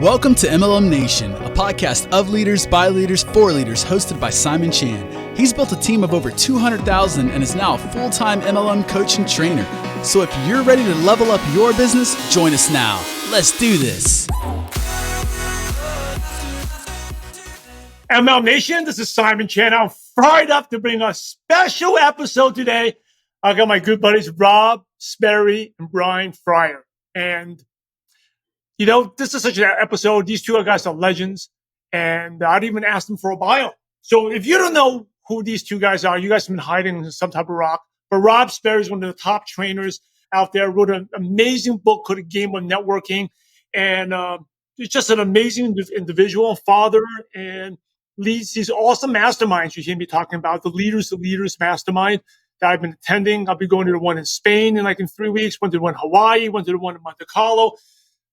Welcome to MLM Nation, a podcast of leaders, by leaders, for leaders, hosted by Simon Chan. He's built a team of over 200,000 and is now a full-time MLM coach and trainer. So if you're ready to level up your business, join us now. Let's do this. MLM Nation, this is Simon Chan. I'm fired up to bring a special episode today. I got my good buddies, Rob, Sperry, and Brian Fryer. And, you know, this is such an episode. These two guys are legends. And I'd even ask them for a bio. So if you don't know who these two guys are, you guys have been hiding in some type of rock. But Rob Sperry is one of the top trainers out there, wrote an amazing book called A Game of Networking. And he's just an amazing individual, father, and leads these awesome masterminds you hear me talking about, the Leaders Mastermind that I've been attending. I'll be going to the one in Spain in 3 weeks, went to the one in Hawaii, went to the one in Monte Carlo,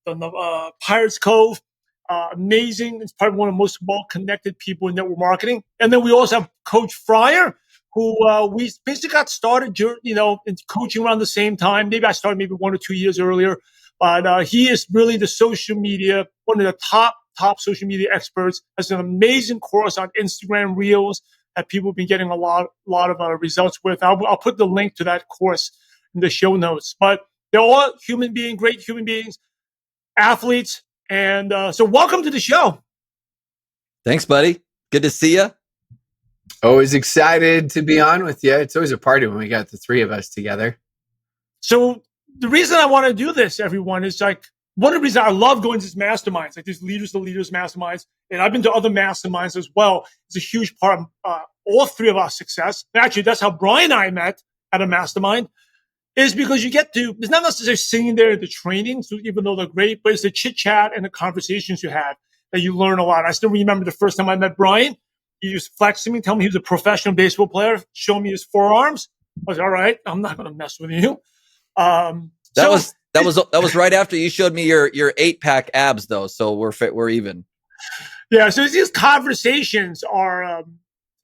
the Pirates Cove. Amazing. It's probably one of the most well-connected people in network marketing. And then we also have Coach Fryer, who we basically got started, in coaching around the same time. Maybe I started 1 or 2 years earlier. But he is really the social media, one of the top social media experts. Has an amazing course on Instagram Reels that people have been getting a lot of results with. I'll put the link to that course in the show notes. But they're all great human beings, athletes. And so welcome to the show. Thanks, buddy. Good to see you. Always excited to be on with you. It's always a party when we got the three of us together. So the reason I want to do this, everyone, is one of the reasons I love going to these masterminds, these Leaders Masterminds, and I've been to other masterminds as well. It's a huge part of all three of our success. Actually, that's how Brian and I met at a mastermind, is because it's not necessarily sitting there at the trainings, even though they're great, but it's the chit chat and the conversations you have that you learn a lot. I still remember the first time I met Brian. He was flexing me, telling me he was a professional baseball player, showing me his forearms. I was all right. I'm not going to mess with you. That was right after you showed me your 8-pack abs, though. So we're even. Yeah. So these conversations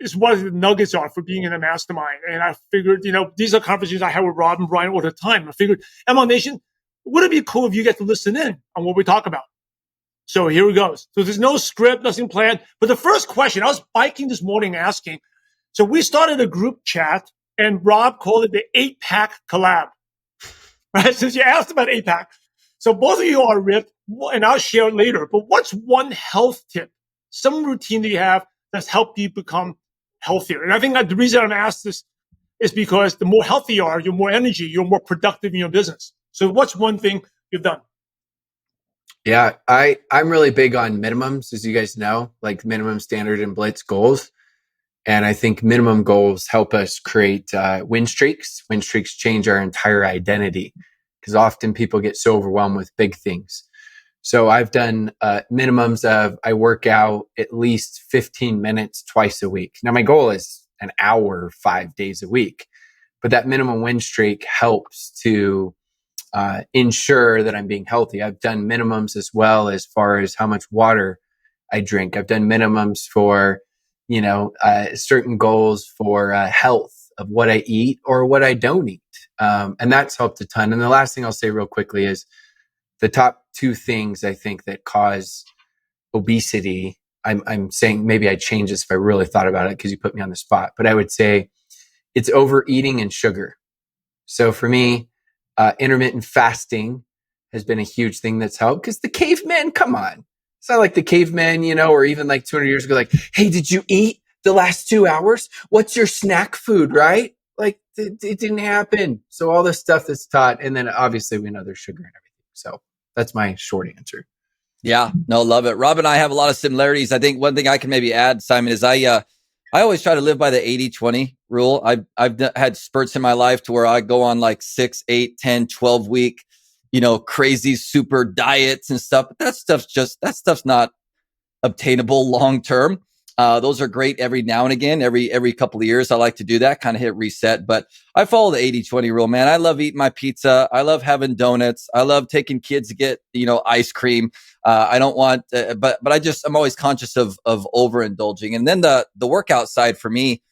is what the nuggets are for being in a mastermind. And I figured, these are conversations I have with Rob and Brian all the time. I figured, MLM Nation, would it be cool if you get to listen in on what we talk about? So here it goes. So there's no script, nothing planned. But the first question, I was biking this morning asking. So we started a group chat, and Rob called it the 8-pack collab. Right? Since you asked about 8-pack. So both of you are ripped, and I'll share it later. But what's one health tip, some routine that you have that's helped you become healthier? And I think that the reason I'm asked this is because the more healthy you are, you're more energy, you're more productive in your business. So what's one thing you've done? Yeah, I'm really big on minimums, as you guys know, like minimum, standard, and blitz goals. And I think minimum goals help us create win streaks. Win streaks change our entire identity because often people get so overwhelmed with big things. So I've done minimums of I work out at least 15 minutes twice a week. Now my goal is an hour, 5 days a week, but that minimum win streak helps to ensure that I'm being healthy. I've done minimums as well as far as how much water I drink. I've done minimums for certain goals for health of what I eat or what I don't eat. And that's helped a ton. And the last thing I'll say real quickly is the top 2 things I think that cause obesity. I'm saying maybe I'd change this if I really thought about it because you put me on the spot, but I would say it's overeating and sugar. So for me, intermittent fasting has been a huge thing that's helped because the cavemen, come on. It's not like the cavemen, or even 200 years ago, hey, did you eat the last 2 hours? What's your snack food, right? It didn't happen. So all this stuff that's taught. And then obviously we know there's sugar and everything. So that's my short answer. Yeah, no, love it. Rob and I have a lot of similarities. I think one thing I can maybe add, Simon, is I always try to live by the 80-20 rule. I've had spurts in my life to where I go on 6, 8, 10, 12 week, crazy super diets and stuff. But that stuff's not obtainable long term. Those are great every now and again, every couple of years. I like to do that, kind of hit reset. But I follow the 80-20 rule, man. I love eating my pizza. I love having donuts. I love taking kids to get, ice cream. I don't want, but I'm always conscious of overindulging. And then the workout side for me,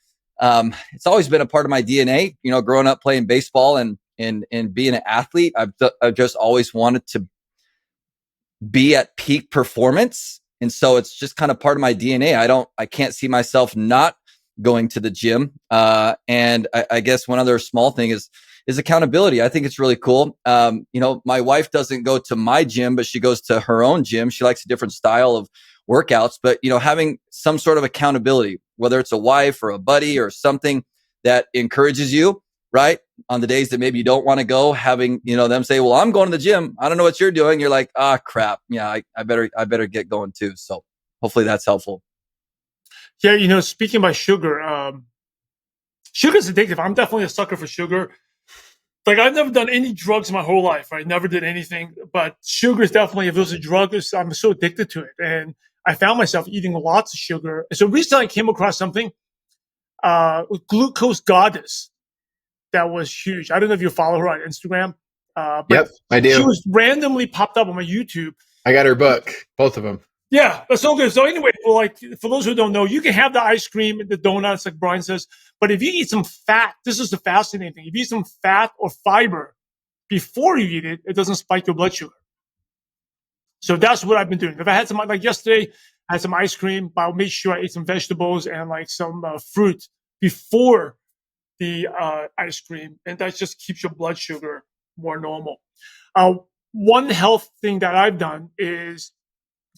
it's always been a part of my DNA, growing up playing baseball and being an athlete. I've just always wanted to be at peak performance. And so it's just kind of part of my DNA. I can't see myself not going to the gym. And I guess one other small thing is accountability. I think it's really cool. My wife doesn't go to my gym, but she goes to her own gym. She likes a different style of workouts, but having some sort of accountability, whether it's a wife or a buddy or something that encourages you, right? On the days that maybe you don't want to go, having, them say, well, I'm going to the gym. I don't know what you're doing. You're like, crap. Yeah, I better get going too. So hopefully that's helpful. Yeah. Speaking about sugar, sugar's addictive. I'm definitely a sucker for sugar. Like, I've never done any drugs my whole life. I never did anything, but sugar is definitely, if it was a drug, I'm so addicted to it. And I found myself eating lots of sugar. So recently I came across something, with Glucose Goddess. That was huge. I don't know if you follow her on Instagram. But yep, I do. She was randomly popped up on my YouTube. I got her book, both of them. Yeah, that's so good. So anyway, for those who don't know, you can have the ice cream and the donuts, like Brian says, but if you eat some fat, this is the fascinating thing. If you eat some fat or fiber before you eat it, it doesn't spike your blood sugar. So that's what I've been doing. If I had some, like yesterday, I had some ice cream, but I'll make sure I ate some vegetables and like some fruit before the ice cream, and that just keeps your blood sugar more normal. One health thing that I've done is,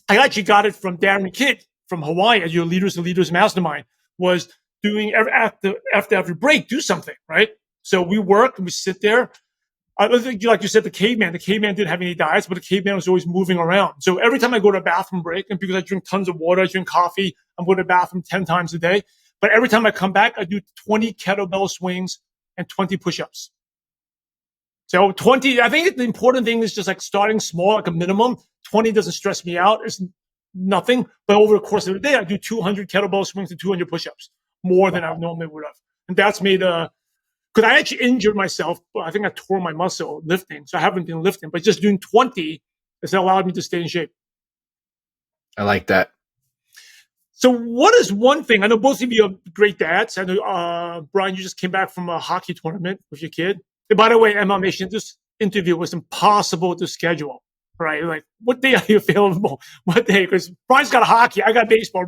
I actually got it from Darren Kidd from Hawaii at your Leaders to Leaders Mastermind, was doing after every break, do something, right? So we work and we sit there. I don't think, like you said, the caveman didn't have any diets, but the caveman was always moving around. So every time I go to a bathroom break, and because I drink tons of water, I drink coffee, I'm going to the bathroom 10 times a day. But every time I come back, I do 20 kettlebell swings and 20 push-ups. So 20, I think the important thing is just like starting small, like a minimum. 20 doesn't stress me out. It's nothing. But over the course of the day, I do 200 kettlebell swings and 200 push-ups, more than I normally would have. And that's made because I actually injured myself. I think I tore my muscle lifting. So I haven't been lifting, but just doing 20 has allowed me to stay in shape. I like that. So what is one thing? I know both of you are great dads. I know, Brian, you just came back from a hockey tournament with your kid. And by the way, MLM Nation, this interview was impossible to schedule, right? Like, what day are you available? What day? Because Brian's got hockey. I got baseball.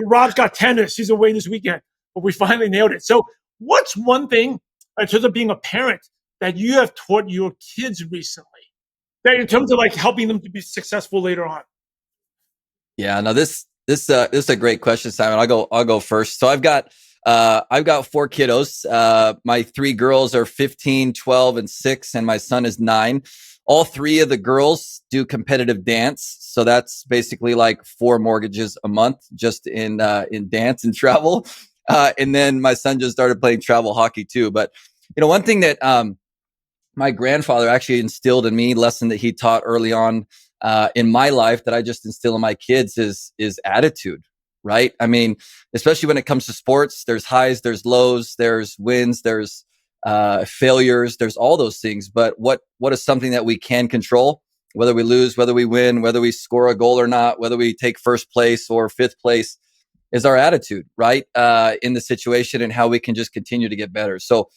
Rob's got tennis. He's away this weekend. But we finally nailed it. So what's one thing, in terms of being a parent, that you have taught your kids recently, that in terms of like helping them to be successful later on? Yeah, no, this is a great question, Simon. I'll go first. So I've got 4 kiddos. My 3 girls are 15, 12, and 6, and my son is 9. All 3 of the girls do competitive dance. So that's basically like 4 mortgages a month just in dance and travel. And then my son just started playing travel hockey too. But one thing that my grandfather actually instilled in me, lesson that he taught early on in my life that I just instill in my kids is attitude, right? I mean, especially when it comes to sports, there's highs, there's lows, there's wins, there's failures, there's all those things. But what is something that we can control? Whether we lose, whether we win, whether we score a goal or not, whether we take first place or 5th place, is our attitude, right? In the situation and how we can just continue to get better. So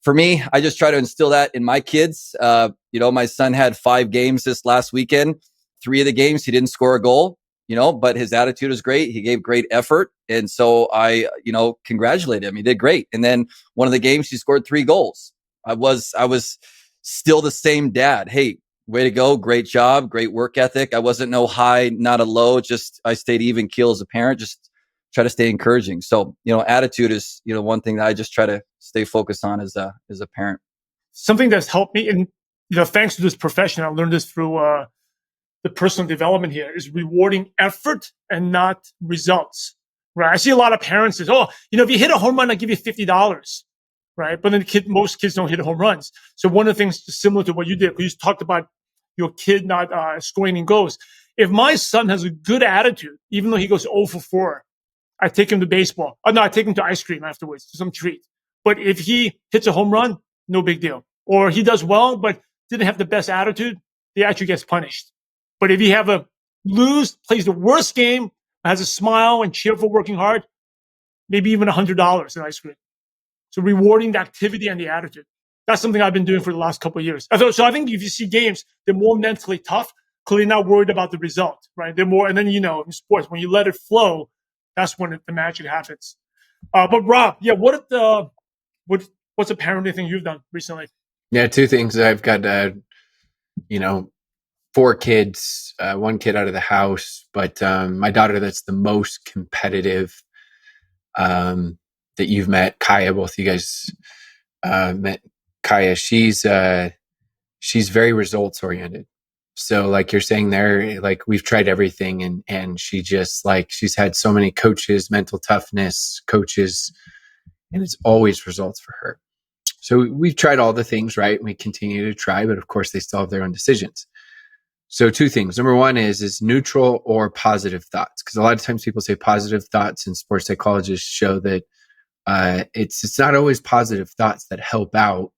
for me, I just try to instill that in my kids. My son had 5 games this last weekend. 3 of the games, he didn't score a goal, but his attitude was great. He gave great effort. And so I, congratulated him. He did great. And then one of the games, he scored 3 goals. I was still the same dad. Hey, way to go. Great job. Great work ethic. I wasn't no high, not a low. Just I stayed even keel as a parent. Just try to stay encouraging. So, attitude is, one thing that I just try to stay focused on as a parent. Something that's helped me, and, thanks to this profession, I learned this through the personal development here, is rewarding effort and not results, right? I see a lot of parents say, if you hit a home run, I'll give you $50, right? But then most kids don't hit home runs. So one of the things similar to what you did, you talked about your kid not scoring in goals. If my son has a good attitude, even though he goes 0 for 4, I take him to baseball. Oh, no, I take him to ice cream afterwards, to some treat. But if he hits a home run, no big deal. Or he does well, but didn't have the best attitude, he actually gets punished. But if you have plays the worst game, has a smile and cheerful, working hard, maybe even $100 in ice cream. So rewarding the activity and the attitude. That's something I've been doing for the last couple of years. So I think if you see games, they're more mentally tough clearly not worried about the result, right? They're more, and then, in sports, when you let it flow, that's when the magic happens. But Rob, what's a parenting thing you've done recently? Yeah, two things. I've got, 4 kids, 1 kid out of the house, but my daughter that's the most competitive that you've met, Kaya, both of you guys met Kaya. She's very results oriented. So like you're saying there, like we've tried everything and she just like, she's had so many coaches, mental toughness coaches, and it's always results for her. So we've tried all the things, right? We continue to try, but of course they still have their own decisions. So 2 things. Number 1 is neutral or positive thoughts. Because a lot of times people say positive thoughts, and sports psychologists show that it's not always positive thoughts that help out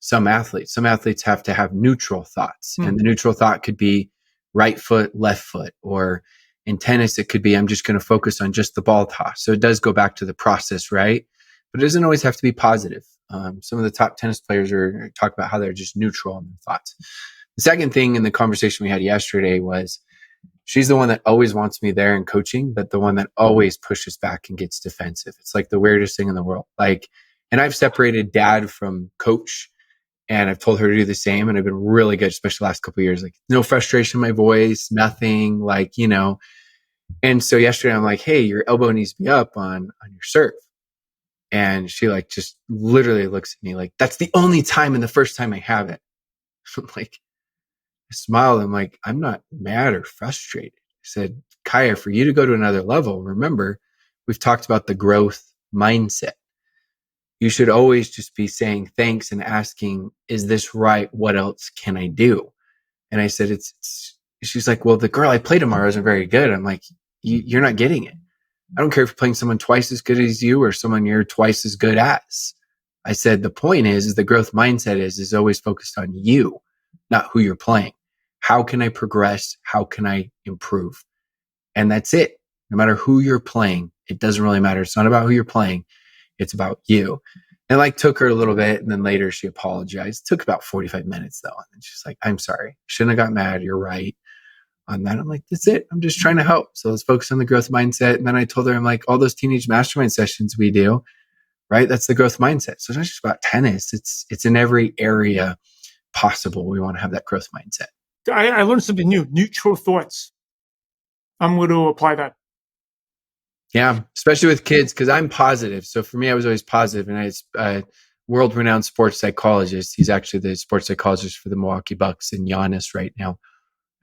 some athletes. Some athletes have to have neutral thoughts. And the neutral thought could be right foot, left foot, or in tennis, it could be, I'm just going to focus on just the ball toss. So it does go back to the process, right? But it doesn't always have to be positive. Some of the top tennis players talk about how they're just neutral in their thoughts. The second thing in the conversation we had yesterday was she's the one that always wants me there in coaching, but the one that always pushes back and gets defensive. It's like the weirdest thing in the world. Like, and I've separated dad from coach, and I've told her to do the same. And I've been really good, especially the last couple of years, like no frustration in my voice, nothing like, And so yesterday I'm like, hey, your elbow needs to be up on your serve. And she like just literally looks at me like, that's the only time and the first time I have it. I'm like, I smiled. I'm like, I'm not mad or frustrated. I said, Kaya, for you to go to another level, remember, we've talked about the growth mindset. You should always just be saying thanks and asking, is this right? What else can I do? And I said, she's like, well, the girl I play tomorrow isn't very good. I'm like, you're not getting it. I don't care if you're playing someone twice as good as you or someone you're twice as good as. I said, the point is the growth mindset is always focused on you, not who you're playing. How can I progress? How can I improve? And that's it. No matter who you're playing, it doesn't really matter. It's not about who you're playing. It's about you. And like took her a little bit. And then later she apologized. It took about 45 minutes though. And she's like, I'm sorry. Shouldn't have got mad. You're right on that. I'm like, that's it. I'm just trying to help. So let's focus on the growth mindset. And then I told her, I'm like, all those teenage mastermind sessions we do, right? That's the growth mindset. So it's not just about tennis. It's in every area possible. We want to have that growth mindset. I learned something new, neutral thoughts. I'm going to apply that. Yeah, especially with kids, because I'm positive. So for me, I was always positive. And I world-renowned sports psychologist. He's actually the sports psychologist for the Milwaukee Bucks and Giannis right now.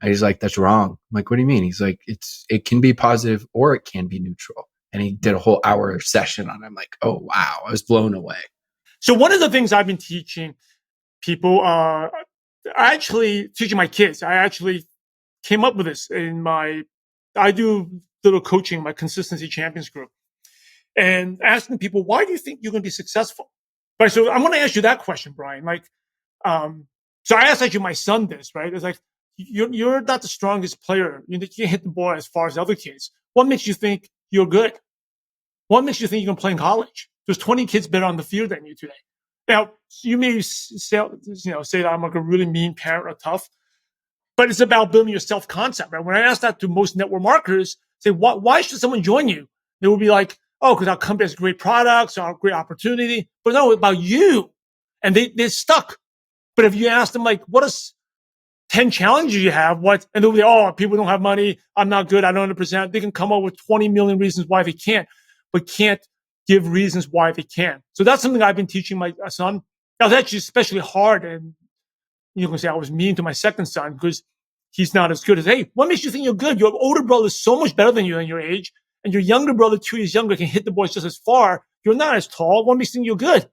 And he's like, that's wrong. I'm like, what do you mean? He's like, it can be positive or it can be neutral. And he did a whole hour session on it. I'm like, oh, wow. I was blown away. So one of the things I've been teaching people, actually teaching my kids, I actually came up with this I do little coaching, my Consistency Champions group, and asking people, why do you think you're going to be successful? Right. So I'm going to ask you that question, Brian. Like, so I asked actually my son this, right? It's like, you're not the strongest player. You can't hit the ball as far as other kids. What makes you think you're good? What makes you think you can play in college? There's 20 kids better on the field than you today. Now, you may say that I'm like a really mean parent or tough, but it's about building your self-concept, right? When I ask that to most network marketers, say, why should someone join you? They will be like, oh, because our company has great products, our great opportunity. But no, about you. And they're stuck. But if you ask them, like, what is 10 challenges you have? And they'll be, oh, people don't have money. I'm not good. I don't understand. They can come up with 20 million reasons why they can't, but can't give reasons why they can. So that's something I've been teaching my son. That was actually especially hard. And you can say I was mean to my second son because he's not as good as, hey, what makes you think you're good? Your older brother is so much better than you in your age. And your younger brother, 2 years younger, can hit the balls just as far. You're not as tall. What makes you think you're good?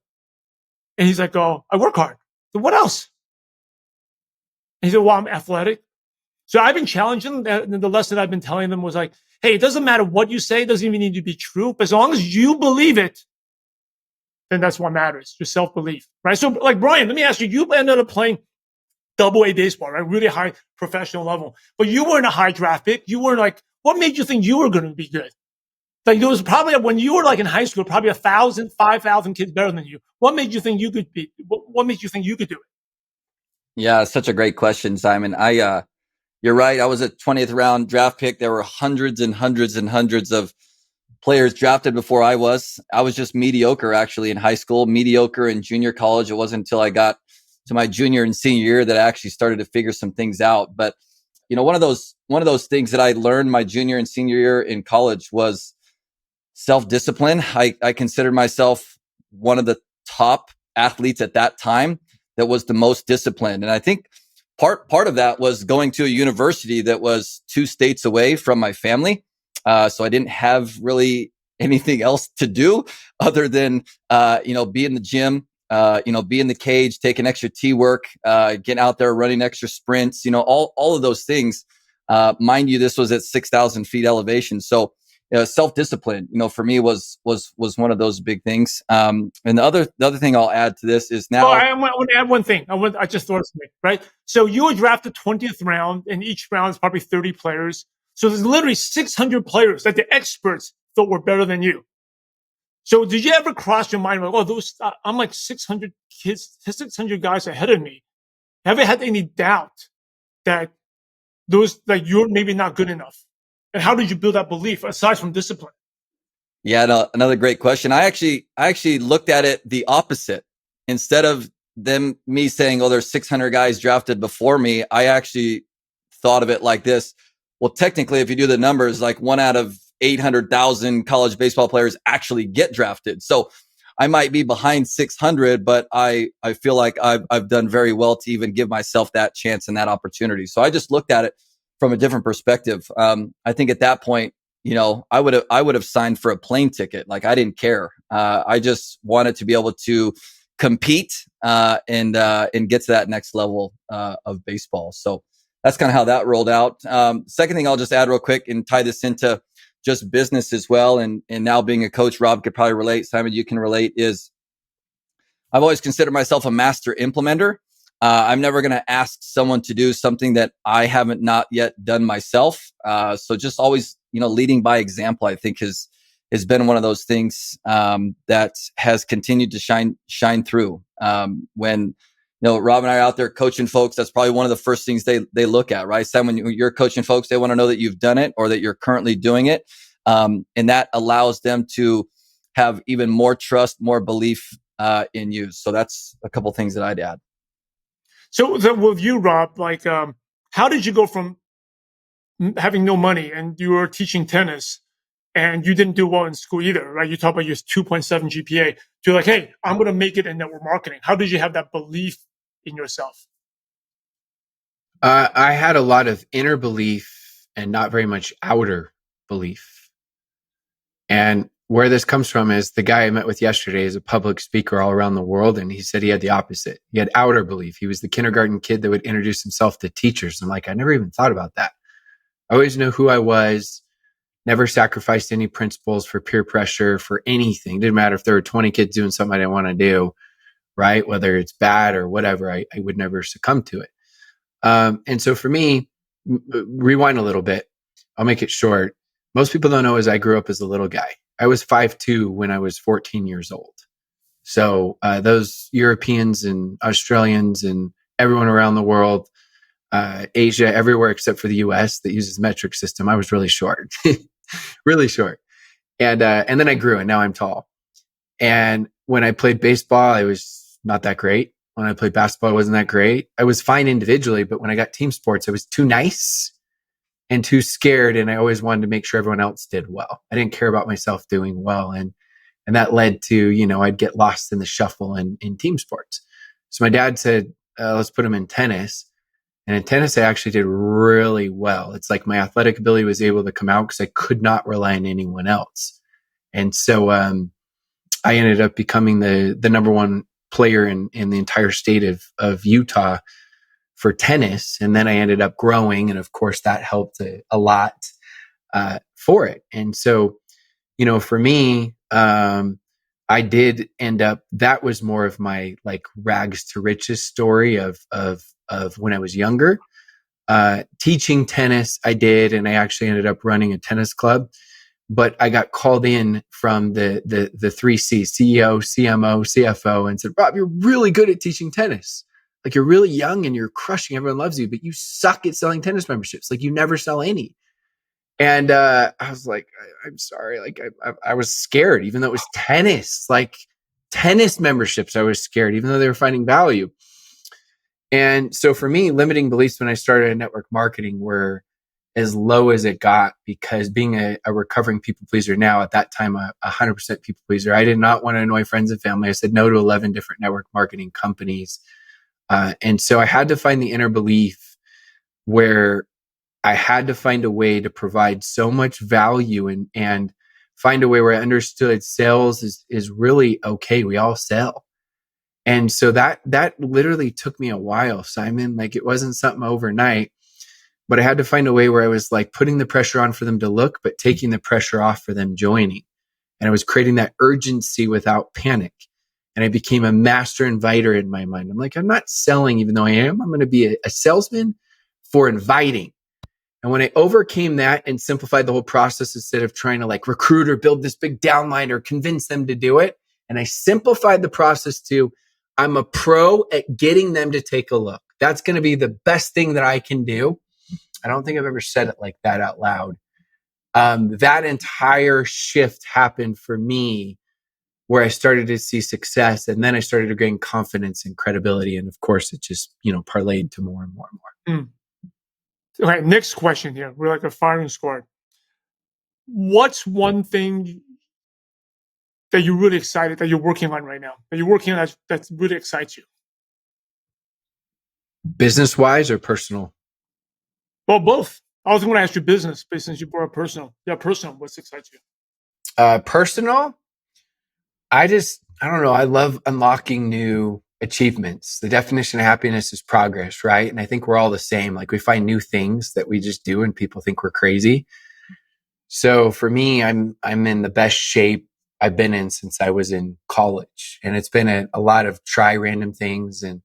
And he's like, oh, I work hard. So what else? And he said, well, I'm athletic. So I've been challenging them. The lesson I've been telling them was like, hey, it doesn't matter what you say. It doesn't even need to be true. But as long as you believe it, then that's what matters. Your self-belief, right? So like, Brian, let me ask you, you ended up playing AA baseball, right? Really high professional level. But you weren't a high draft pick. You weren't like, what made you think you were going to be good? Like there was probably, when you were like in high school, probably 1,000, 5,000 kids better than you. What made you think you could be? What made you think you could do it? Yeah, such a great question, Simon. you're right. I was a 20th round draft pick. There were hundreds and hundreds and hundreds of players drafted before I was. I was just mediocre actually in high school, mediocre in junior college. It wasn't until I got to my junior and senior year that I actually started to figure some things out. But one of those things that I learned my junior and senior year in college was self-discipline. I considered myself one of the top athletes at that time that was the most disciplined. And I think part of that was going to a university that was 2 states away from my family. So I didn't have really anything else to do other than, be in the gym, be in the cage, taking extra T work, getting out there, running extra sprints, all of those things. Mind you, this was at 6,000 feet elevation. So self-discipline, for me was one of those big things. And the other thing I'll add to this is now. Oh, I want to add one thing. I just thought of something, right? So you were drafted 20th round, and each round is probably 30 players. So there's literally 600 players that the experts thought were better than you. So did you ever cross your mind, like, I'm like 600 kids, 600 guys ahead of me? Have you had any doubt that you're maybe not good enough? And how did you build that belief aside from discipline? Yeah, no, another great question. I actually looked at it the opposite. Instead of me saying, "Oh, there's 600 guys drafted before me," I actually thought of it like this. Well, technically, if you do the numbers, like 1 out of 800,000 college baseball players actually get drafted. So I might be behind 600, but I feel like I've done very well to even give myself that chance and that opportunity. So I just looked at it from a different perspective. I think at that point, I would have signed for a plane ticket. Like I didn't care. I just wanted to be able to compete and get to that next level of baseball. So that's kind of how that rolled out. Second thing I'll just add real quick and tie this into just business as well. And now being a coach, Rob could probably relate. Simon, you can relate, is I've always considered myself a master implementer. I'm never going to ask someone to do something that I haven't not yet done myself. So just always, leading by example, I think has been one of those things that has continued to shine through. When Rob and I are out there coaching folks, that's probably one of the first things they look at, right? Sam, when you're coaching folks, they want to know that you've done it or that you're currently doing it. And that allows them to have even more trust, more belief in you. So that's a couple things that I'd add. So with you, Rob, like, how did you go from having no money and you were teaching tennis and you didn't do well in school either, right? You talk about your 2.7 GPA to like, hey, I'm going to make it in network marketing. How did you have that belief in yourself? I had a lot of inner belief and not very much outer belief. And where this comes from is the guy I met with yesterday is a public speaker all around the world. And he said he had the opposite. He had outer belief. He was the kindergarten kid that would introduce himself to teachers. I'm like, I never even thought about that. I always knew who I was, never sacrificed any principles for peer pressure, for anything. Didn't matter if there were 20 kids doing something I didn't want to do, right? Whether it's bad or whatever, I would never succumb to it. And so for me, rewind a little bit. I'll make it short. Most people don't know is I grew up as a little guy. I was 5'2" when I was 14 years old. So those Europeans and Australians and everyone around the world, Asia, everywhere except for the US that uses metric system, I was really short, really short. And then I grew and now I'm tall. And when I played baseball, I was not that great. When I played basketball, I wasn't that great. I was fine individually, but when I got team sports, I was too nice and too scared. And I always wanted to make sure everyone else did well. I didn't care about myself doing well. And that led to, I'd get lost in the shuffle in team sports. So my dad said, let's put him in tennis. And in tennis, I actually did really well. It's like my athletic ability was able to come out because I could not rely on anyone else. And so I ended up becoming the number one player in the entire state of Utah for tennis. And then I ended up growing. And of course, that helped a lot for it. And so, for me, I did end up, that was more of my like rags to riches story of when I was younger. Teaching tennis, I did, and I actually ended up running a tennis club. But I got called in from the 3 C's, CEO, CMO, CFO, and said, Rob, you're really good at teaching tennis. Like you're really young and you're crushing. Everyone loves you, but you suck at selling tennis memberships. Like you never sell any. And I was like, I'm sorry. Like I was scared, even though it was tennis, like tennis memberships. I was scared, even though they were finding value. And so for me, limiting beliefs when I started in network marketing were as low as it got, because being a recovering people pleaser now, at that time, a 100% people pleaser, I did not want to annoy friends and family. I said no to 11 different network marketing companies. And so I had to find the inner belief where I had to find a way to provide so much value and find a way where I understood sales is really okay. We all sell. And so that literally took me a while, Simon. Like it wasn't something overnight, but I had to find a way where I was like putting the pressure on for them to look, but taking the pressure off for them joining. And I was creating that urgency without panic. And I became a master inviter in my mind. I'm like, I'm not selling, even though I am. I'm going to be a salesman for inviting. And when I overcame that and simplified the whole process, instead of trying to like recruit or build this big downline or convince them to do it, and I simplified the process to, I'm a pro at getting them to take a look. That's going to be the best thing that I can do. I don't think I've ever said it like that out loud. That entire shift happened for me, where I started to see success, and then I started to gain confidence and credibility. And of course, it just, parlayed to more and more and more. Okay, next question here. We're like a firing squad. What's one thing that you're really excited that you're working on right now, that really excites you? Business wise or personal? Well, both. I was going to ask you business, but since you brought up personal. Yeah, personal. What excites you? Personal? I don't know. I love unlocking new achievements. The definition of happiness is progress, right? And I think we're all the same. Like we find new things that we just do and people think we're crazy. So for me, I'm in the best shape I've been in since I was in college. And it's been a lot of try random things, and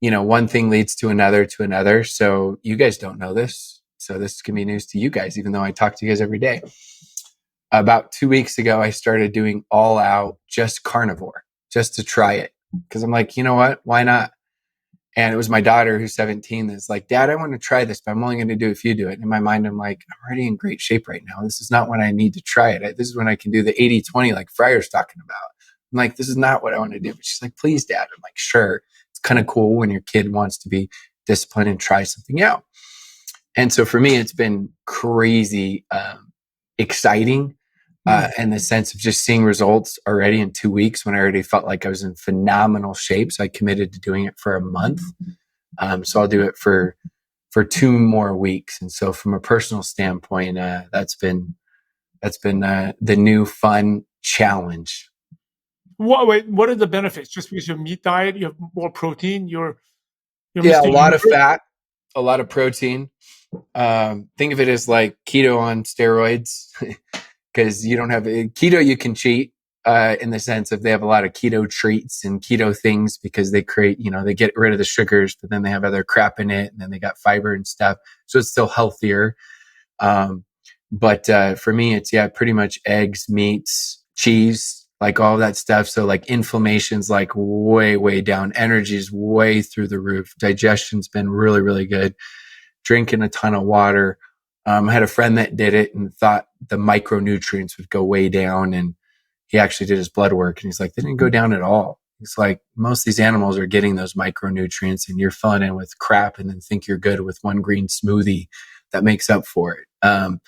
one thing leads to another. So you guys don't know this. So this can be news to you guys, even though I talk to you guys every day. About 2 weeks ago, I started doing all out just carnivore, just to try it. Because I'm like, you know what? Why not? And it was my daughter, who's 17, that's like, Dad, I want to try this, but I'm only going to do it if you do it. In my mind, I'm like, I'm already in great shape right now. This is not when I need to try it. This is when I can do the 80-20 like Fryer's talking about. I'm like, this is not what I want to do. But she's like, please, Dad. I'm like, sure. It's kind of cool when your kid wants to be disciplined and try something out. And so for me, it's been crazy exciting in the sense of just seeing results already in 2 weeks, when I already felt like I was in phenomenal shape. So I committed to doing it for a month. So I'll do it for 2 more weeks. And so from a personal standpoint, that's been the new fun challenge. What are the benefits? Just because you're meat diet, you have more protein, you're a lot of fat, a lot of protein. Think of it as like keto on steroids, because you don't have keto. You can cheat in the sense of they have a lot of keto treats and keto things, because they create, they get rid of the sugars, but then they have other crap in it, and then they got fiber and stuff. So it's still healthier. But for me, it's pretty much eggs, meats, cheese, like all that stuff. So like inflammation's like way, way down. Energy's way through the roof. Digestion's been really, really good. Drinking a ton of water. I had a friend that did it and thought the micronutrients would go way down. And he actually did his blood work, and he's like, they didn't go down at all. He's like, most of these animals are getting those micronutrients, and you're filling in with crap and then think you're good with one green smoothie that makes up for it.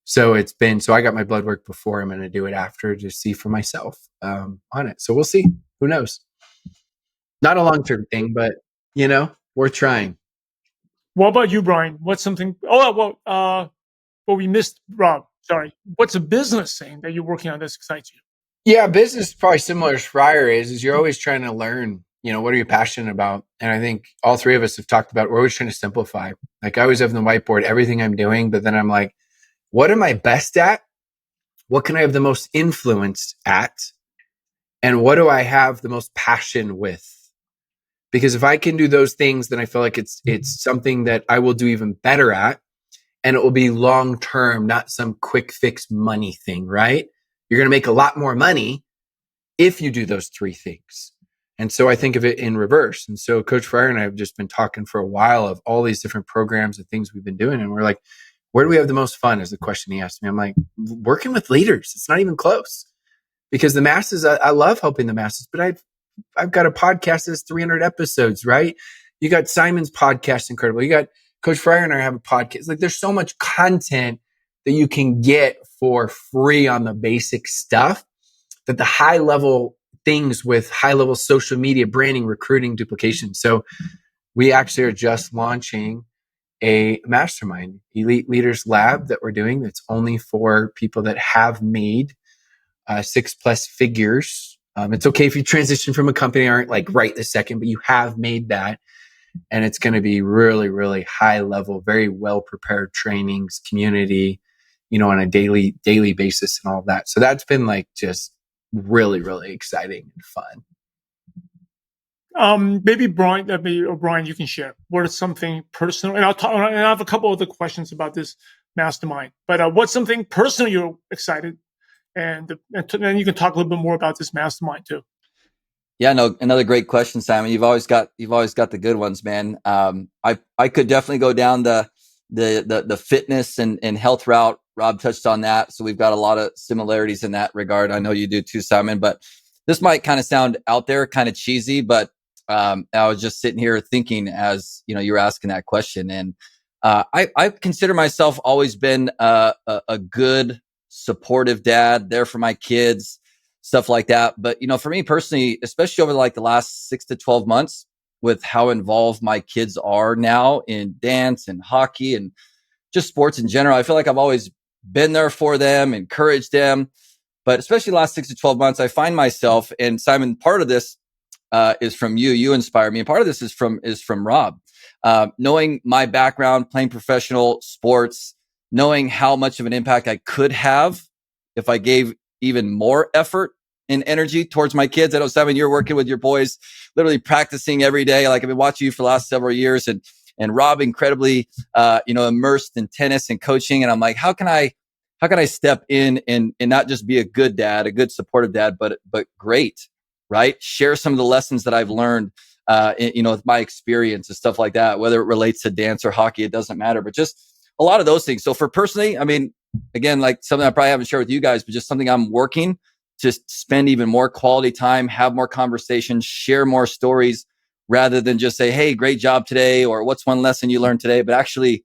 So I got my blood work before. I'm going to do it after to see for myself on it. So we'll see. Who knows? Not a long-term thing, but we're trying. What about you, Brian? What's something? We missed Rob. Sorry. What's a business thing that you're working on that excites you? Yeah, business is probably similar as Fryer is you're always trying to learn, what are you passionate about? And I think all three of us have talked about, we're always trying to simplify. Like I always have on the whiteboard everything I'm doing, but then I'm like, what am I best at? What can I have the most influence at? And what do I have the most passion with? Because if I can do those things, then I feel like it's something that I will do even better at. And it will be long-term, not some quick fix money thing, right? You're going to make a lot more money if you do those three things. And so I think of it in reverse. And so Coach Fryer and I have just been talking for a while of all these different programs and things we've been doing. And we're like, where do we have the most fun is the question he asked me. I'm like, working with leaders. It's not even close, because the masses, I love helping the masses, but I've got a podcast that's 300 episodes, right? You got Simon's podcast, incredible. You got Coach Fryer and I have a podcast. Like, there's so much content that you can get for free on the basic stuff, that the high level things with high level social media, branding, recruiting, duplication. So we actually are just launching a mastermind elite leaders lab that we're doing. That's only for people that have made 6+ figures. It's okay if you transition from a company, aren't like right this second, but you have made that. And it's going to be really, really high level, very well prepared trainings, community, on a daily basis and all of that. So that's been like just really, really exciting and fun. Maybe Brian, you can share. What is something personal? And I have a couple other questions about this mastermind. But what's something personal you're excited, and then you can talk a little bit more about this mastermind too. Yeah, no, another great question, Simon. You've always got the good ones, man. I could definitely go down the fitness and health route. Rob touched on that, so we've got a lot of similarities in that regard. I know you do too, Simon. But this might kind of sound out there, kind of cheesy, but I was just sitting here thinking as you were asking that question, and I consider myself always been a good, supportive dad, there for my kids, stuff like that. But for me personally, especially over like the last 6 to 12 months, with how involved my kids are now in dance and hockey and just sports in general, I feel like I've always been there for them, encouraged them. But especially the last 6 to 12 months, I find myself, and Simon, part of this is from you. You inspire me, and part of this is from Rob. Knowing my background, playing professional sports, knowing how much of an impact I could have if I gave even more effort and energy towards my kids. I know, Simon, you're working with your boys, literally practicing every day. Like, I've been watching you for the last several years, and Rob incredibly, immersed in tennis and coaching. And I'm like, how can I step in and not just be a good dad, a good supportive dad, but great, right? Share some of the lessons that I've learned, with my experience and stuff like that, whether it relates to dance or hockey, it doesn't matter, but just a lot of those things. So for personally, I mean, again, like something I probably haven't shared with you guys, but just something I'm working to spend even more quality time, have more conversations, share more stories, rather than just say, hey, great job today, or what's one lesson you learned today, but actually,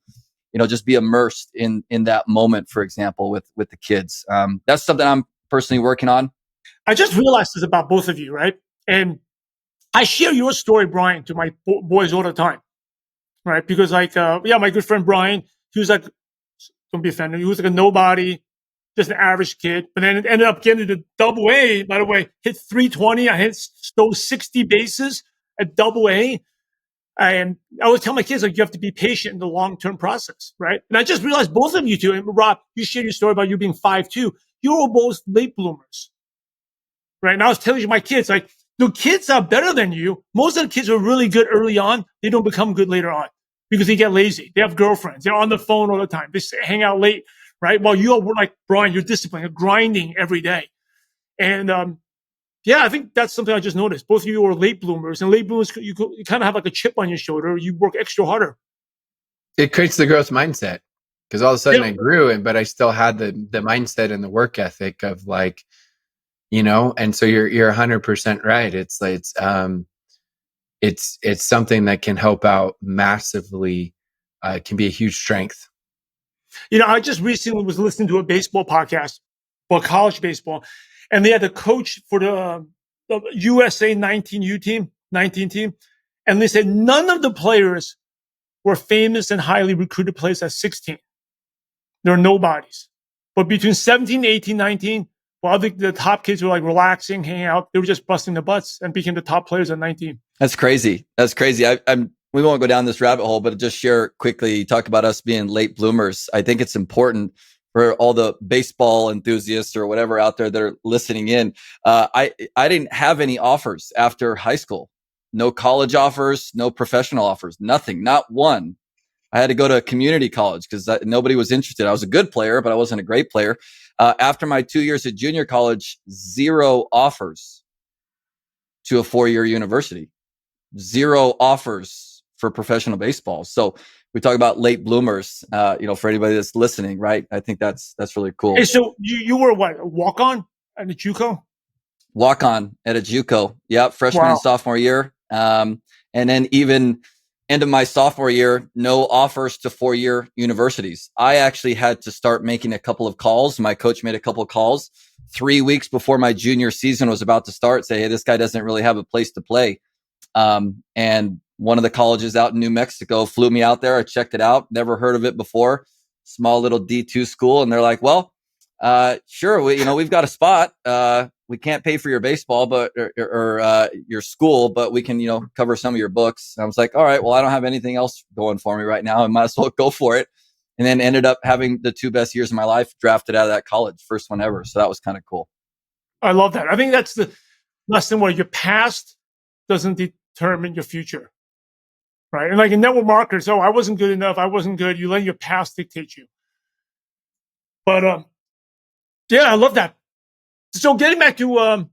just be immersed in that moment, for example, with the kids. That's something I'm personally working on. I just realized this about both of you, right? And I share your story, Brian, to my boys all the time, right? Because my good friend Brian, he was like, don't be offended, he was like a nobody, just an average kid, but then it ended up getting to double A. By the way, hit 320. I stole 60 bases at double A. And I always tell my kids, like, you have to be patient in the long-term process, right? And I just realized both of you two, and Rob, you shared your story about you being 5'2". You were both late bloomers, right? And I was telling you, my kids, like, the kids are better than you. Most of the kids are really good early on. They don't become good later on because they get lazy. They have girlfriends. They're on the phone all the time. They hang out late, right? While you are like, Brian, you're disciplined, you're grinding every day. And, I think that's something I just noticed. Both of you are late bloomers, and late bloomers, you kind of have like a chip on your shoulder. You work extra harder. It creates the growth mindset, because all of a sudden I grew, but I still had the mindset and the work ethic of like, and so you're 100% right. It's like, it's something that can help out massively. It can be a huge strength. I just recently was listening to a baseball podcast about college baseball, and they had the coach for the USA 19 team, and they said none of the players were famous and highly recruited players at 16. They're nobodies. But between 17, 18, 19, well, I think the top kids were like relaxing, hanging out. They were just busting the butts and became the top players at 19. That's crazy. We won't go down this rabbit hole, but just share quickly, talk about us being late bloomers. I think it's important for all the baseball enthusiasts or whatever out there that are listening in. I didn't have any offers after high school. No college offers, no professional offers, nothing, not one. I had to go to a community college because nobody was interested. I was a good player, but I wasn't a great player. After my 2 years at junior college, 0 offers. to a 4-year university, 0 offers for professional baseball. So we talk about late bloomers, for anybody that's listening, right? I think that's really cool. Hey, so you were what, a walk-on at the JUCO? Walk-on at a JUCO. Yep. Freshman Wow. and sophomore year. And then even end of my sophomore year, no offers to 4-year universities. I actually had to start making a couple of calls. My coach made a couple of calls 3 weeks before my junior season was about to start, say, hey, this guy doesn't really have a place to play. And one of the colleges out in New Mexico flew me out there. I checked it out. Never heard of it before. Small little D2 school. And they're like, well, sure. We've got a spot. We can't pay for your baseball, but, or your school, but we can, cover some of your books. And I was like, all right, well, I don't have anything else going for me right now. I might as well go for it. And then ended up having the 2 best years of my life, drafted out of that college, first one ever. So that was kind of cool. I love that. I think that's the lesson where your past doesn't determine your future, right? And like in network marketers, I wasn't good enough. I wasn't good. You let your past dictate you. But yeah, I love that. So getting back to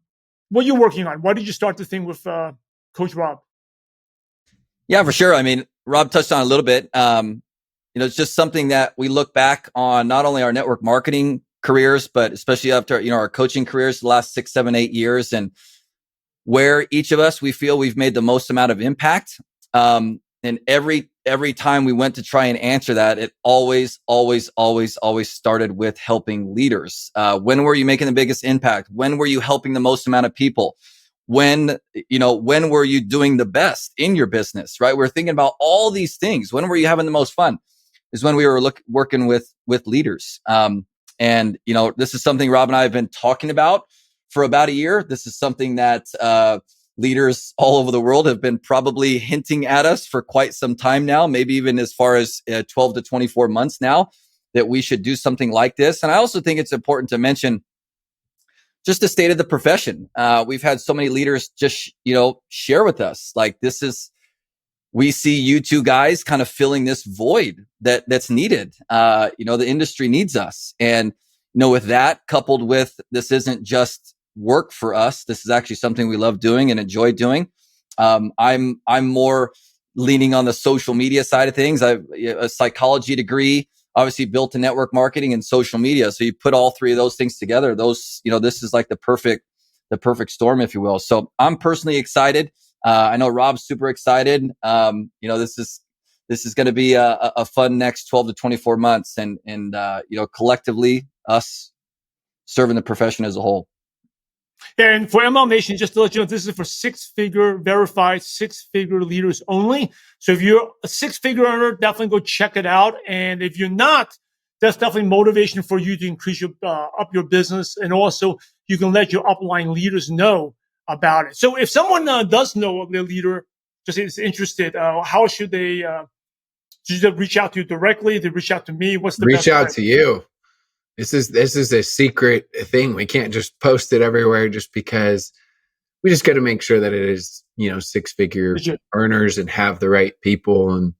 what you're working on, why did you start the thing with Coach Rob? Yeah, for sure. I mean, Rob touched on it a little bit. It's just something that we look back on, not only our network marketing careers, but especially after, our coaching careers the last 6, 7, 8 years, and where each of us, we feel we've made the most amount of impact. And every time we went to try and answer that, it always started with helping leaders. When were you making the biggest impact? When were you helping the most amount of people? When were you doing the best in your business, right? We're thinking about all these things. When were you having the most fun? Is when we were working with leaders. And this is something Rob and I have been talking about for about a year. This is something that, leaders all over the world have been probably hinting at us for quite some time now, maybe even as far as 12 to 24 months now, that we should do something like this. And I also think it's important to mention just the state of the profession. We've had so many leaders just, share with us, like, we see you two guys kind of filling this void that's needed. The industry needs us. And, with that coupled with, this isn't just work for us. This is actually something we love doing and enjoy doing. I'm more leaning on the social media side of things. I've a psychology degree, obviously built in network marketing and social media. So you put all 3 of those things together. This is like the perfect storm, if you will. So I'm personally excited. I know Rob's super excited. This is going to be a fun next 12 to 24 months, and collectively us serving the profession as a whole. And for MLM Nation, just to let you know, this is for 6-figure verified, 6-figure leaders only. So if you're a 6-figure earner, definitely go check it out. And if you're not, that's definitely motivation for you to increase up your business. And also you can let your upline leaders know about it. So if someone does know of their leader, just is interested, how should they should they reach out to you directly? They reach out to me? What's the reach best out way? to you? This is a secret thing. We can't just post it everywhere just because. We just got to make sure that it is, 6-figure earners and have the right people. And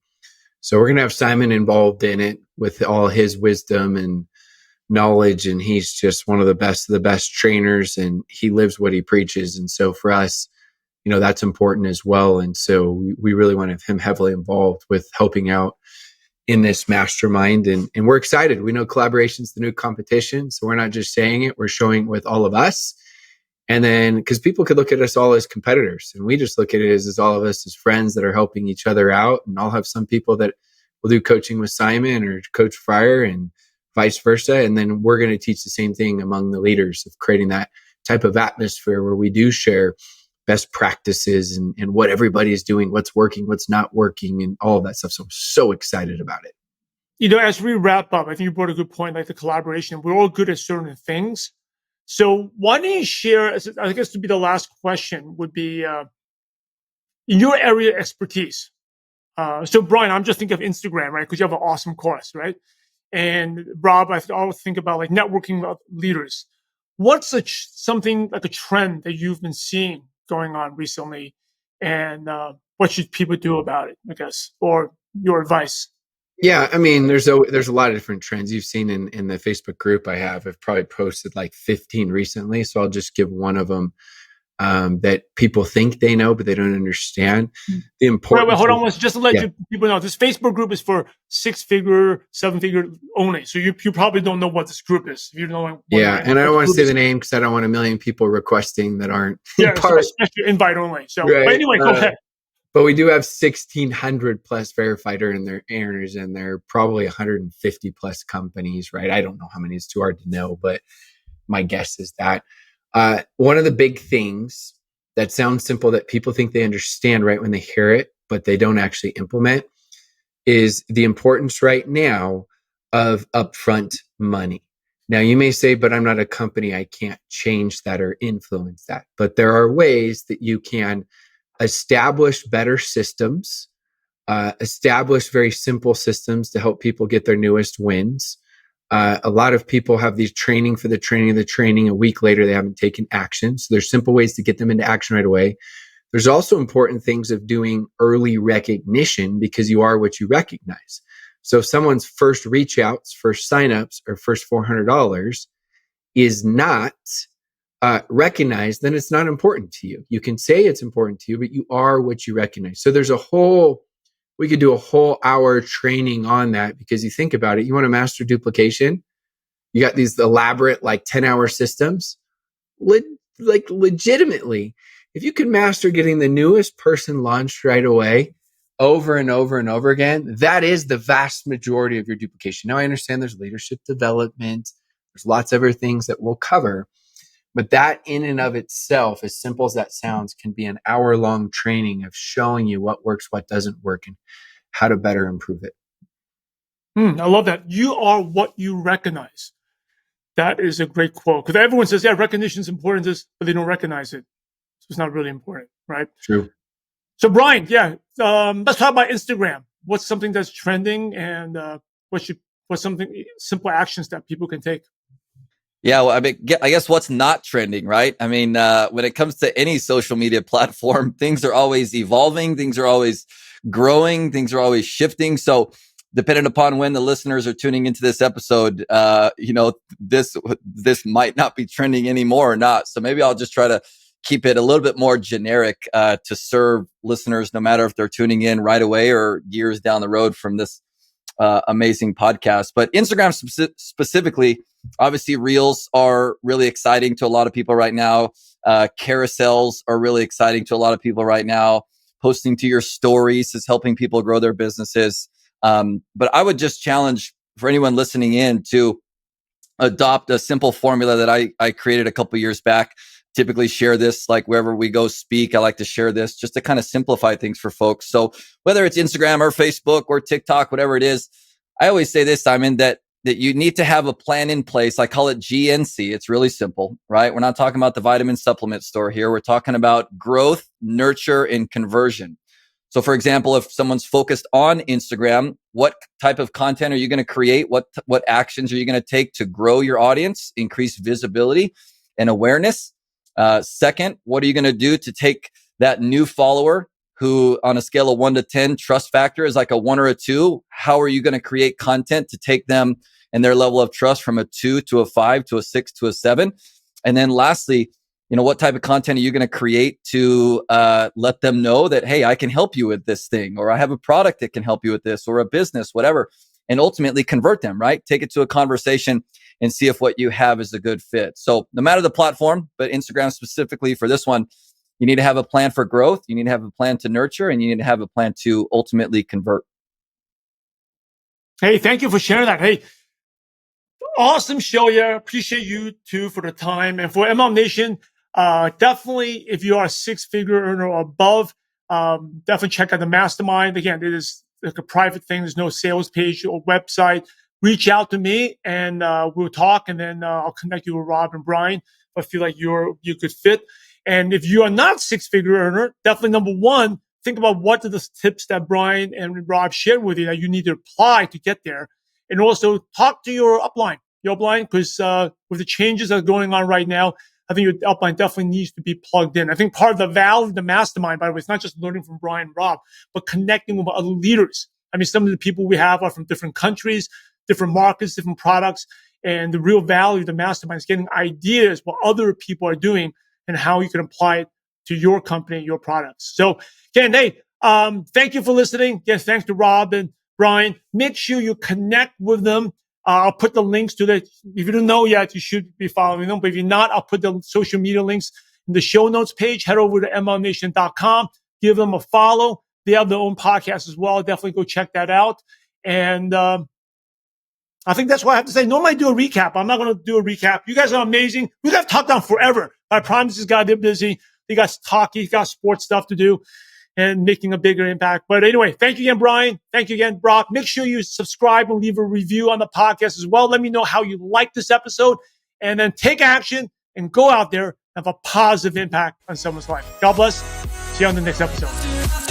so we're going to have Simon involved in it with all his wisdom and knowledge. And he's just one of the best trainers, and he lives what he preaches. And so for us, that's important as well. And so we really want to have him heavily involved with helping out in this mastermind. And we're excited. We know collaboration is the new competition. So we're not just saying it, we're showing it with all of us. And then, because people could look at us all as competitors, and we just look at it as all of us as friends that are helping each other out. And I'll have some people that will do coaching with Simon or Coach Fryer and vice versa. And then we're going to teach the same thing among the leaders of creating that type of atmosphere where we do share best practices and what everybody is doing, what's working, what's not working, and all of that stuff. So I'm so excited about it. As we wrap up, I think you brought a good point, like the collaboration. We're all good at certain things. So why don't you share, I guess to be the last question would be, in your area of expertise. So Brian, I'm just thinking of Instagram, right? Because you have an awesome course, right? And Rob, I always think about like networking with leaders. What's something like a trend that you've been seeing going on recently? And what should people do about it, I guess, or your advice? Yeah, I mean, there's a lot of different trends you've seen in the Facebook group I have. I've probably posted like 15 recently, so I'll just give one of them. that people think they know, but they don't understand. The importance. Wait, hold on. Just to let Yeah. you people know, this Facebook group is for 6-figure, 7-figure only. So you probably don't know what this group is. If you don't know what Yeah, and I don't want to say is. the name because I don't want a million people requesting that aren't Yeah, so part. special invite only. So, Right. but anyway, go ahead. But we do have 1,600 plus verified earners, and there are probably 150 plus companies, right? I don't know how many; it's too hard to know, but my guess is that one of the big things that sounds simple that people think they understand right when they hear it, but they don't actually implement, is the importance right now of upfront money. Now, you may say, but I'm not a company. I can't change that or influence that. But there are ways that you can establish better systems, establish very simple systems to help people get their newest wins. A lot of people have these training for the training of the training. A week later, they haven't taken action. So there's simple ways to get them into action right away. There's also important things of doing early recognition because you are what you recognize. So if someone's first reach outs, first signups, or first $400 is not recognized, then it's not important to you. You can say it's important to you, but you are what you recognize. So we could do a whole hour training on that because you think about it, you want to master duplication. You got these elaborate 10-hour systems. Legitimately, if you could master getting the newest person launched right away over and over and over again, that is the vast majority of your duplication. Now, I understand there's leadership development. There's lots of other things that we'll cover. But that in and of itself, as simple as that sounds, can be an hour-long training of showing you what works, what doesn't work, and how to better improve it. I love that. You are what you recognize. That is a great quote. Because everyone says, yeah, recognition is important, but they don't recognize it. So it's not really important, right? True. So Brian, let's talk about Instagram. What's something that's trending and what's something simple actions that people can take? Yeah, well, I mean, I guess what's not trending, right? I mean, when it comes to any social media platform, things are always evolving, things are always growing, things are always shifting. So, depending upon when the listeners are tuning into this episode, this might not be trending anymore or not. So maybe I'll just try to keep it a little bit more generic to serve listeners, no matter if they're tuning in right away or years down the road from this amazing podcast. But Instagram specifically, obviously reels are really exciting to a lot of people right now. Carousels are really exciting to a lot of people right now. Posting to your stories is helping people grow their businesses. But I would just challenge for anyone listening in to adopt a simple formula that I created a couple years back. Typically share this wherever we go speak. I like to share this just to kind of simplify things for folks. So whether it's Instagram or Facebook or TikTok, whatever it is, I always say this, Simon, that you need to have a plan in place. I call it GNC. It's really simple, right? We're not talking about the vitamin supplement store here. We're talking about growth, nurture, and conversion. So for example, if someone's focused on Instagram, what type of content are you going to create? What actions are you going to take to grow your audience, increase visibility and awareness? Second, what are you going to do to take that new follower who on a scale of 1 to 10, trust factor is like a 1 or a 2? How are you going to create content to take them and their level of trust from a 2 to a 5 to a 6 to a 7? And then lastly, what type of content are you going to create to let them know that, hey, I can help you with this thing, or I have a product that can help you with this, or a business, whatever, and ultimately convert them, right? Take it to a conversation and see if what you have is a good fit. So no matter the platform, but Instagram specifically for this one, you need to have a plan for growth. You need to have a plan to nurture, and you need to have a plan to ultimately convert. Hey, thank you for sharing that. Hey, awesome show. Yeah, appreciate you too for the time. And for MLM Nation, definitely if you are a 6-figure earner or above, definitely check out the Mastermind. Again, it is like a private thing. There's no sales page or website. Reach out to me and we'll talk, and then I'll connect you with Rob and Brian. I feel like you could fit. And if you are not 6-figure earner, definitely number one, think about what are the tips that Brian and Rob shared with you that you need to apply to get there. And also talk to your upline, because with the changes that are going on right now, I think your upline definitely needs to be plugged in. I think part of the value of the Mastermind, by the way, it's not just learning from Brian and Rob, but connecting with other leaders. I mean, some of the people we have are from different countries, different markets, different products. And the real value of the Mastermind is getting ideas what other people are doing and how you can apply it to your company, your products. So again, hey, thank you for listening. Yes, thanks to Rob and Brian. Make sure you connect with them. I'll put the links to that. If you don't know yet, you should be following them. But if you're not, I'll put the social media links in the show notes page. Head over to mlmnation.com. Give them a follow. They have their own podcast as well. Definitely go check that out. And I think that's what I have to say. Normally I do a recap. I'm not going to do a recap. You guys are amazing. We got to talk down forever. I promise this guy, they're busy. They got hockey, got sports stuff to do and making a bigger impact. But anyway, thank you again, Brian. Thank you again, Brock. Make sure you subscribe and leave a review on the podcast as well. Let me know how you like this episode, and then take action and go out there and have a positive impact on someone's life. God bless. See you on the next episode.